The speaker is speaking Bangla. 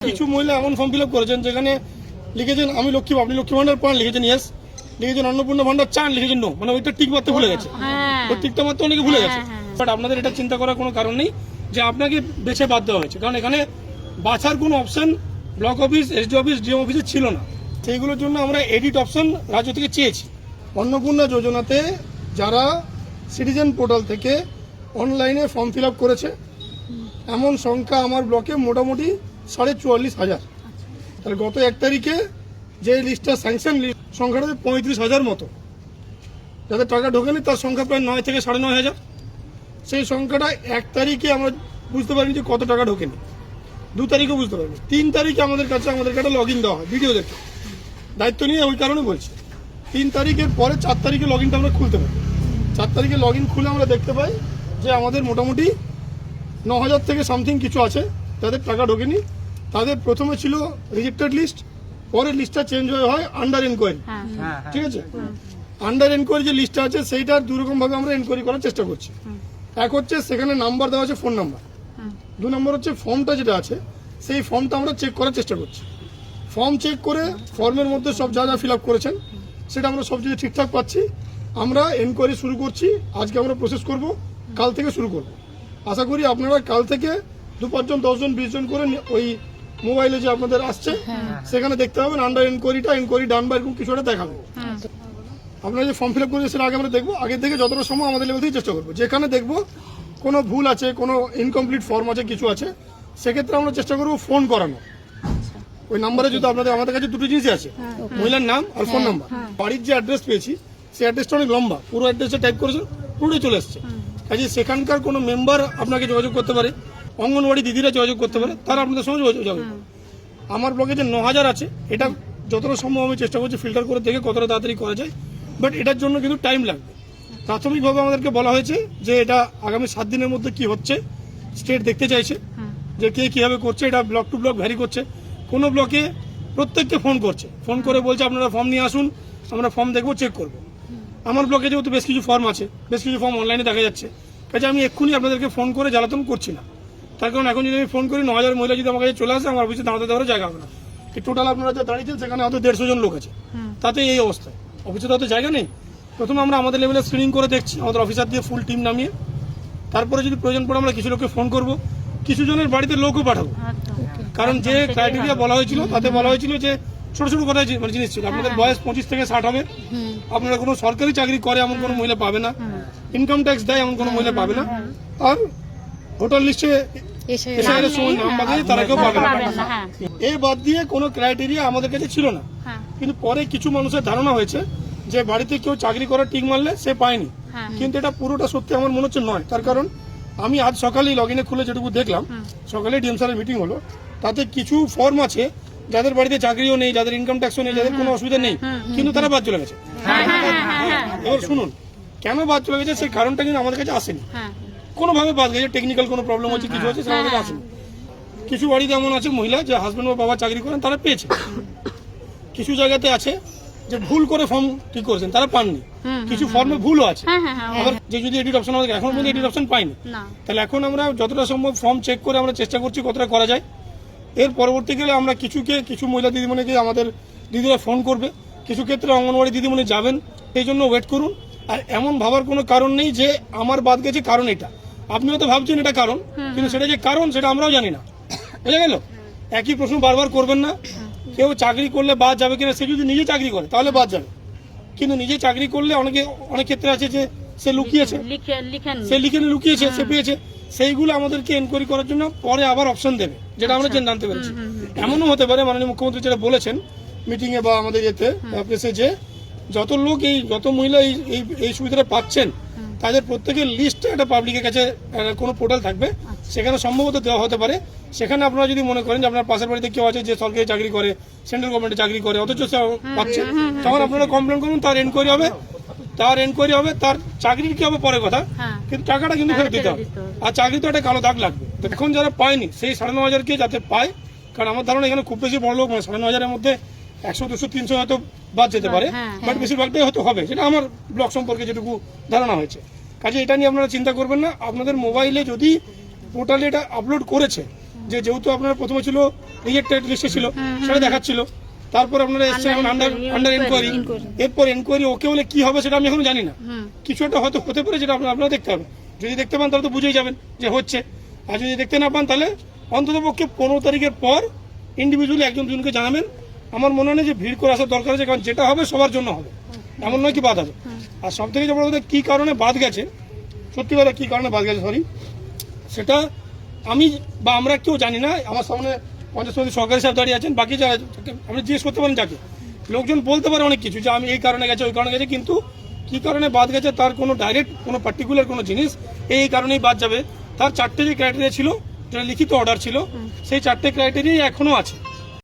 কিছু মহিলা এমন ফর্ম ফিল আপ করেছেন যেখানে লিখেছেন আমি লক্ষ্মী, আপনি লক্ষ্মী ভান্ডার পান, লিখেছেন ইয়েস, লিখেছেন অন্নপূর্ণা ভান্ডার চান, লিখেছেন নো, মানে ওইটা টিক মারতে ভুলে গেছে, ওই টিকটা মারতে অনেকে ভুলে গেছে। বাট আপনাদের এটা চিন্তা করার কোনো কারণ নেই যে আপনাকে বেছে বাদ দেওয়া হয়েছে, কারণ এখানে বাছার কোনো option block office, SD office, DM অফিসে ছিল না। সেইগুলোর জন্য আমরা এডিট অপশন রাজ্য থেকে চেয়েছি। অন্নপূর্ণা যোজনাতে যারা সিটিজেন পোর্টাল থেকে অনলাইনে ফর্ম ফিল আপ করেছে এমন সংখ্যা আমার ব্লকে মোটামুটি 44,500। তাহলে গত 1 তারিখে যে লিস্টটা স্যাংশন লিস্ট সংখ্যাটা 35,000 মতো, যাদের টাকা ঢোকেনি তার সংখ্যা প্রায় 9 থেকে 9,500। সেই সংখ্যাটা 1 তারিখে আমরা বুঝতে পারিনি যে কত টাকা ঢোকেনি, 2 তারিখেও বুঝতে পারিনি, 3 তারিখে আমাদের কাছে একটা লগ ইন দেওয়া হয় ভিডিও দেখে, দায়িত্ব নিয়ে ওই কারণে বলছি। 3 তারিখের পরে 4 তারিখে লগ ইনটা আমরা খুলতে পারি। 4 তারিখে লগ ইন খুলে আমরা দেখতে পাই যে আমাদের মোটামুটি 9,000 থেকে সামথিং কিছু আছে যাদের টাকা ঢোকেনি। তাদের প্রথমে ছিল রিজেক্টেড লিস্ট, পরের লিস্টটা চেঞ্জ হয়ে হয় আন্ডার এনকোয়ারি। ঠিক আছে, আন্ডার এনকোয়ারি যে লিস্টটা আছে সেইটা দুরকমভাবে আমরা এনকোয়ারি করার চেষ্টা করছি। এক হচ্ছে সেখানে নাম্বার দেওয়া আছে, ফোন নাম্বার। 2 নম্বর হচ্ছে ফর্মটা যেটা আছে সেই ফর্মটা আমরা চেক করার চেষ্টা করছি। ফর্ম চেক করে ফর্মের মধ্যে সব যা যা ফিল আপ করেছেন সেটা আমরা সব যদি ঠিকঠাক পাচ্ছি আমরা এনকোয়ারি শুরু করছি। আজকে আমরা প্রসেস করব, কাল থেকে শুরু করব। আশা করি আপনারা কাল থেকে 2-5 জন 10 জন 20 জন করে ওই মোবাইলে যে আপনাদের আসছে সেখানে দেখতে পাবেন আন্ডার এনকোয়ারি ডান বা এরকম কিছু একটা দেখাবে। আপনারা যে ফর্ম ফিল আপ করেছেন সেটা আগে আমরা দেখবো, আগে থেকে যতটা সম্ভব আমাদের লেভেল থেকে চেষ্টা করবো। যেখানে দেখবো কোনো ভুল আছে, কোনো ইনকমপ্লিট ফর্ম আছে, কিছু আছে, সেক্ষেত্রে আমরা চেষ্টা করবো ফোন করানো। ওই নাম্বারে যদি আমাদের কাছে 2টো জিনিসই আছে, মহিলার নাম আর ফোন নাম্বার। বাড়ির যে অ্যাড্রেস পেয়েছি সেই অ্যাড্রেসটা অনেক লম্বা, পুরো অ্যাড্রেসটা টাইপ করেছেন, পুরোটাই চলে এসছে। কাজে সেখানকার কোনো মেম্বার আপনাকে যোগাযোগ করতে পারে, অঙ্গনওয়াড়ি দিদিরা যোগাযোগ করতে পারে, তারা আপনাদের সঙ্গে যোগাযোগ করবে। আমার ব্লকে যে 9,000 আছে এটা যতটা সম্ভব আমি চেষ্টা করছি ফিল্টার করে দেখে কতটা তাড়াতাড়ি করা যায়, বাট এটার জন্য কিন্তু টাইম লাগবে। প্রাথমিকভাবে আমাদেরকে বলা হয়েছে যে এটা আগামী 7 দিনের মধ্যে কি হচ্ছে স্টেট দেখতে চাইছে, যে কে কীভাবে করছে। এটা ব্লক টু ব্লক ভ্যারি করছে। কোনো ব্লকে প্রত্যেককে ফোন করছে, ফোন করে বলছে আপনারা ফর্ম নিয়ে আসুন, আমরা ফর্ম দেখবো, চেক করবো। আমার ব্লকে যেহেতু বেশ কিছু ফর্ম আছে, বেশ কিছু ফর্ম অনলাইনে দেখা যাচ্ছে, কাজে আমি এক্ষুনি আপনাদেরকে ফোন করে জ্বালাতন করছি না। তার কারণ এখন যদি আমি ফোন করি 9,000 মহিলা যদি আমার কাছে চলে আসে আমার অফিসে দাঁড়াতে দেওয়ার জায়গা হবে না। টোটাল আপনারা যা দাঁড়িয়েছেন সেখানে হয়তো 150 জন লোক আছে, তাতে এই অবস্থায় অফিসে তো জায়গা নেই। প্রথমে আমরা আমাদের লেভেলে স্ক্রিনিং করে দেখছি আমাদের অফিসার দিয়ে ফুল টিম নামিয়ে, তারপরে যদি প্রয়োজন পড়ে আমরা কিছু লোককে ফোন করব, কিছু জনের বাড়িতে লোকও পাঠাবো। কারণ যে ক্রাইটেরিয়া বলা হয়েছিল তাতে বলা হয়েছিল যে ছোট ছোট কথা মানে জিনিস ছিল, আপনাদের বয়স 25 থেকে 60 হবে, আপনারা কোনো সরকারি চাকরি করে এমন কোনো মহিলা পাবে না, ইনকাম ট্যাক্স দেয় এমন কোনো মহিলা পাবে না, আর ভোটার লিস্টে নাম বাদে তারা কেউ পাবে না। এই বাদ দিয়ে কোনো ক্রাইটেরিয়া আমাদের কাছে ছিল না। কিন্তু পরে কিছু মানুষের ধারণা হয়েছে যে বাড়িতে কেউ চাকরি করার টিক মারলে সে পায়নি, কিন্তু এটা পুরোটা সত্যি আমার মনে হচ্ছে নয়। তার কারণ আমি আজ সকালেই লগ ইনে খুলে যেটুকু দেখলাম, সকালে ডিএম স্যারের মিটিং হলো, তাতে কিছু ফর্ম আছে যাদের বাড়িতে চাকরিও নেই, যাদের ইনকাম ট্যাক্সও নেই, যাদের কোনো অসুবিধা নেই, কিন্তু তারা বাদ চলে গেছে। এবার শুনুন কেন বাদ চলে গেছে সেই কারণটা কিন্তু আমাদের কাছে আসেনি, কোনোভাবে বাদ গেছে, টেকনিক্যাল কোনো প্রবলেম হচ্ছে, কিছু হচ্ছে, সেটা আমাদের কাছে আসেনি। কিছু বাড়িতে এমন আছে মহিলা যে হাজব্যান্ড বা বাবা চাকরি করেন তারা পেয়েছে, কিছু জায়গাতে আছে যে ভুল করে ফর্ম ঠিক করেছেন তারা পাননি, কিছু ফর্মে ভুলও আছে। আবার যে যদি এডিট অপশন আমাদের এখন পর্যন্ত এডিট অপশন পাইনি, তাহলে এখন আমরা যতটা সম্ভব ফর্ম চেক করে আমরা চেষ্টা করছি কতটা করা যায়। এর পরবর্তীকালে আমরা কিছু মহিলা দিদিমণিকে আমাদের দিদিরা ফোন করবে, কিছু ক্ষেত্রে অঙ্গনওয়াড়ি দিদিমণি যাবেন, এই জন্য ওয়েট করুন। আর এমন ভাবার কোনো কারণ নেই যে আমার বাদ গেছে কারণ এটা, আপনিও তো ভাবছেন এটা কারণ, কিন্তু সেটা যে কারণ সেটা আমরাও জানি না, বুঝে গেল। একই প্রশ্ন বারবার করবেন না। কেউ চাকরি করলে বাদ যাবে কিনা, সে যদি নিজে চাকরি করে তাহলে বাদ যাবে, কিন্তু নিজে চাকরি করলে অনেক ক্ষেত্রে আছে যে সে লুকিয়েছে, সে লুকিয়েছে, সে পেয়েছে, সেইগুলো আমাদেরকে এনকোয়ারি করার জন্য পরে আবার অপশন দেবে, যেটা আমরা জানতে পেরেছি। এমনও হতে পারে মাননীয় মুখ্যমন্ত্রী যেটা বলেছেন মিটিংয়ে বা আমাদের ইয়েতে প্রেসে, যে যত মহিলা এই সুবিধাটা পাচ্ছেন তাদের প্রত্যেকের লিস্টে একটা পাবলিকের কাছে কোনো পোর্টাল থাকবে, সেখানে সম্ভবত দেওয়া হতে পারে। সেখানে আপনারা যদি মনে করেন যে আপনার পাশের বাড়িতে কেউ আছে যে সরকারি চাকরি করে, সেন্ট্রাল গভর্নমেন্টে চাকরি করে, অথচ সে পাচ্ছে, তখন আপনারা কমপ্লেন করুন, তার এনকোয়ারি হবে, তার চাকরির কি হবে পরে কথা, কিন্তু টাকাটা কিন্তু ফেরত দিতে হবে। আর চাকরি তো একটা কালো দাগ লাগবে। এখন যারা পায়নি সেই 9,500কে যাতে পায়, কারণ আমার ধারণা এখানে খুব বেশি বড় লোক মানে 9,500-এর মধ্যে 100, 200, 300 হয়তো বাদ যেতে পারে, বাট বেশিরভাগটাই হয়তো হবে, সেটা আমার ব্লক সম্পর্কে যেটুকু ধারণা হয়েছে। কাজে এটা নিয়ে আপনারা চিন্তা করবেন না। আপনাদের মোবাইলে যদি পোর্টালে এটা আপলোড করেছে যে যেহেতু আপনার প্রথমে ছিল রিজেক্টেড লিস্টে ছিল সেটা দেখাচ্ছিল, তারপর আপনারা এসছেন এখন আন্ডার এনকোয়ারি, এরপর এনকোয়ারি ওকে হলে কি হবে সেটা আমি এখন জানি না, কিছু একটা হয়তো হতে পারে যেটা আপনারা দেখতে পাবেন, যদি দেখতে পান তাহলে তো বুঝেই যাবেন যে হচ্ছে, আর যদি দেখতে না পান তাহলে অন্তত পক্ষে 15 তারিখের পর ইন্ডিভিজুয়ালি একজন দুজনকে জানাবেন। আমার মনে হয় না যে ভিড় করে আসার দরকার আছে, কারণ যেটা হবে সবার জন্য হবে, এমন নয় কি বাদ হবে। আর সব থেকে বড় কথা, কী কারণে বাদ গেছে, সত্যি কথা কী কারণে বাদ গেছে সরি, সেটা আমি বা আমরা কেউ জানি না। আমার সামনে পঞ্চায়েত সমিতির সরকারি সাহেব দাঁড়িয়ে আছেন, বাকি যারা আপনি জিজ্ঞেস করতে পারেন যাকে, লোকজন বলতে পারে অনেক কিছু যে আমি এই কারণে গেছে ওই কারণে গেছে, কিন্তু কী কারণে বাদ গেছে তার কোনো ডাইরেক্ট কোনো পার্টিকুলার কোনো জিনিস এই কারণেই বাদ যাবে, তার 4টে যে ক্রাইটেরিয়া ছিল, যেটা লিখিত অর্ডার ছিল, সেই 4টে ক্রাইটেরিয়াই এখনও আছে।